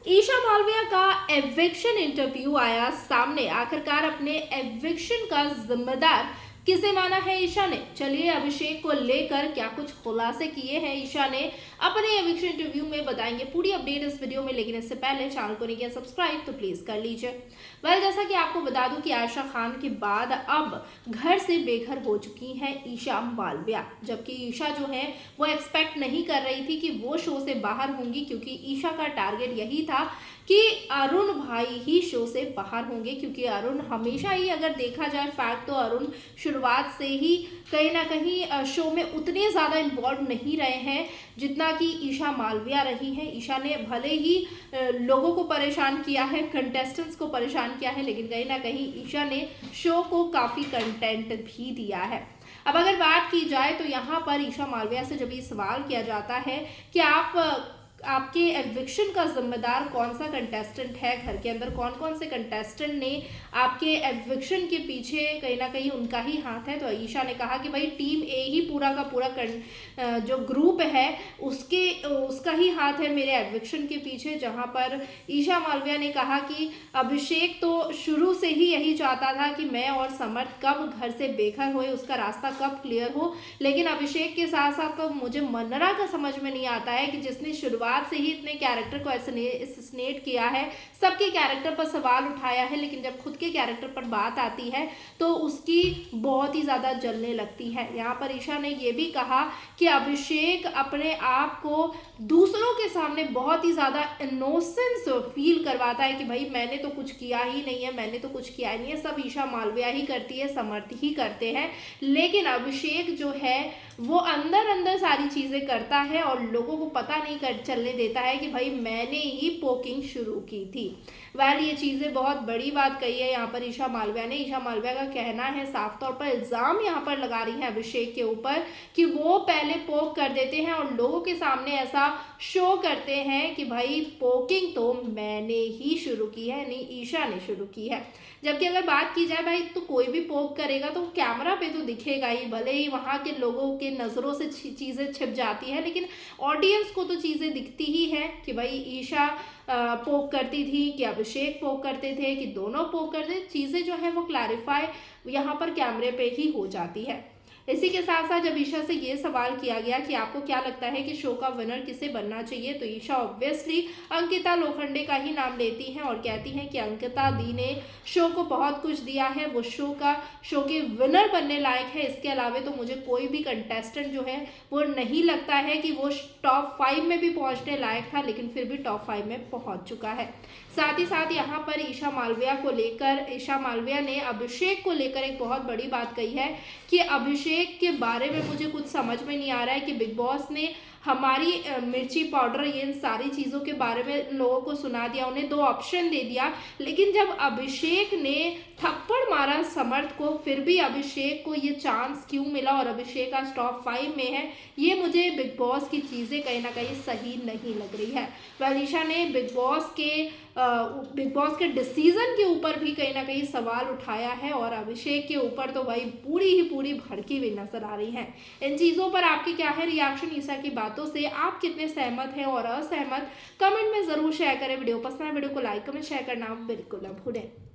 ईशा मालविया का eviction interview आया सामने। आखिरकार अपने एविक्शन का जिम्मेदार किसे माना है ईशा ने? चलिए अभिषेक को लेकर क्या कुछ खुलासे किए हैं ईशा ने अपने एविक्शन इंटरव्यू में बताएंगे। पूरी अपडेट इस वीडियो में, लेकिन इससे पहले चैनल को नहीं किया सब्सक्राइब तो प्लीज कर लीजिए। जैसा कि आपको बता दूं कि आयशा खान के बाद अब घर से बेघर हो चुकी हैं ईशा मालविया, जबकि ईशा जो है वो एक्सपेक्ट नहीं कर रही थी कि वो शो से बाहर होंगी, क्योंकि ईशा का टारगेट यही था कि अरुण भाई ही शो से बाहर होंगे, क्योंकि अरुण हमेशा ही, अगर देखा जाए फैक्ट, तो अरुण शुरुआत से ही कहीं ना कहीं शो में उतने ज़्यादा इन्वॉल्व नहीं रहे हैं जितना कि ईशा मालविया रही हैं। ईशा ने भले ही लोगों को परेशान किया है, कंटेस्टेंट्स को परेशान किया है, लेकिन कहीं ना कहीं ईशा ने शो को काफ़ी कंटेंट भी दिया है। अब अगर बात की जाए तो यहाँ पर ईशा मालविया से जब ये सवाल किया जाता है कि आपके एविक्शन का जिम्मेदार कौन सा कंटेस्टेंट है, घर के अंदर कौन कौन से कंटेस्टेंट ने आपके एविक्शन के पीछे कहीं ना कहीं उनका ही हाथ है, तो ईशा ने कहा कि भाई टीम ए ही पूरा का पूरा जो ग्रुप है उसका ही हाथ है मेरे एविक्शन के पीछे। जहां पर ईशा मालविया ने कहा कि अभिषेक तो शुरू से ही यही चाहता था कि मैं और समर्थ कब घर से बेघर होए, उसका रास्ता कब क्लियर हो, लेकिन अभिषेक के साथ साथ तो मुझे मनरा का समझ में नहीं आता है कि जिसने शुरुआत से ही इतने कैरेक्टर को असैसिनेट किया है, सबके कैरेक्टर पर सवाल उठाया है, लेकिन जब खुद के कैरेक्टर पर बात आती है तो उसकी बहुत ही ज्यादा जलने लगती है। यहाँ पर ईशा ने यह भी कहा कि अभिषेक अपने आप को दूसरों के सामने बहुत ही ज्यादा इनोसेंस फील करवाता है कि भाई मैंने तो कुछ किया ही नहीं है, मैंने तो कुछ किया ही नहीं है, सब ईशा मालविया ही करती है, समर्थ ही करते हैं। लेकिन अभिषेक जो है वो अंदर अंदर सारी चीजें करता है और लोगों को पता नहीं चलने देता है कि भाई मैंने ही पोकिंग शुरू की थी। ये चीजें बहुत बड़ी बात कही है यहाँ पर ईशा मालविया ने। ईशा मालविया का कहना है, साफ तौर पर इल्जाम यहाँ पर लगा रही है अभिषेक के ऊपर कि वो पहले पोक कर देते हैं और लोगों के सामने ऐसा शो करते हैं कि भाई पोकिंग तो मैंने ही शुरू की है, नहीं ईशा ने शुरू की है। जबकि अगर बात की जाए भाई, तो कोई भी पोक करेगा तो कैमरा पे तो दिखेगा ही, भले ही वहाँ के लोगों के नज़रों से चीज़ें छिप जाती हैं, लेकिन ऑडियंस को तो चीज़ें दिखती ही हैं कि भाई ईशा पोक करती थी कि अभिषेक पोक करते थे कि दोनों पोक करते। चीज़ें जो है वो क्लैरिफाई यहाँ पर कैमरे पे ही हो जाती है। इसी के साथ साथ जब ईशा से ये सवाल किया गया कि आपको क्या लगता है कि शो का विनर किसे बनना चाहिए, तो ईशा ऑब्वियसली अंकिता लोखंडे का ही नाम लेती हैं और कहती हैं कि अंकिता दी ने शो को बहुत कुछ दिया है, वो शो के विनर बनने लायक है। इसके अलावा तो मुझे कोई भी कंटेस्टेंट जो है वो नहीं लगता है कि वो टॉप 5 में भी पहुंचने लायक था, लेकिन फिर भी टॉप 5 में पहुंच चुका है। साथ ही साथ यहाँ पर ईशा मालविया ने अभिषेक को लेकर एक बहुत बड़ी बात कही है कि अभिषेक के बारे में मुझे कुछ समझ में नहीं आ रहा है कि बिग बॉस ने हमारी मिर्ची पाउडर ये इन सारी चीज़ों के बारे में लोगों को सुना दिया, उन्हें 2 ऑप्शन दे दिया, लेकिन जब अभिषेक ने थप्पड़ मारा समर्थ को, फिर भी अभिषेक को ये चांस क्यों मिला और अभिषेक आज टॉप 5 में है, ये मुझे बिग बॉस की चीज़ें कहीं ना कहीं सही नहीं लग रही है। ईशा ने बिग बॉस के डिसीजन के ऊपर भी कहीं ना कहीं सवाल उठाया है और अभिषेक के ऊपर तो भाई पूरी ही पूरी भड़की हुई नजर आ रही है। इन चीज़ों पर आपकी क्या है रिएक्शन ईशा की बातों से? आप कितने सहमत हैं और असहमत, कमेंट में ज़रूर शेयर करें। वीडियो पसंद है वीडियो को लाइक कमेंट शेयर करना बिल्कुल न भूलें।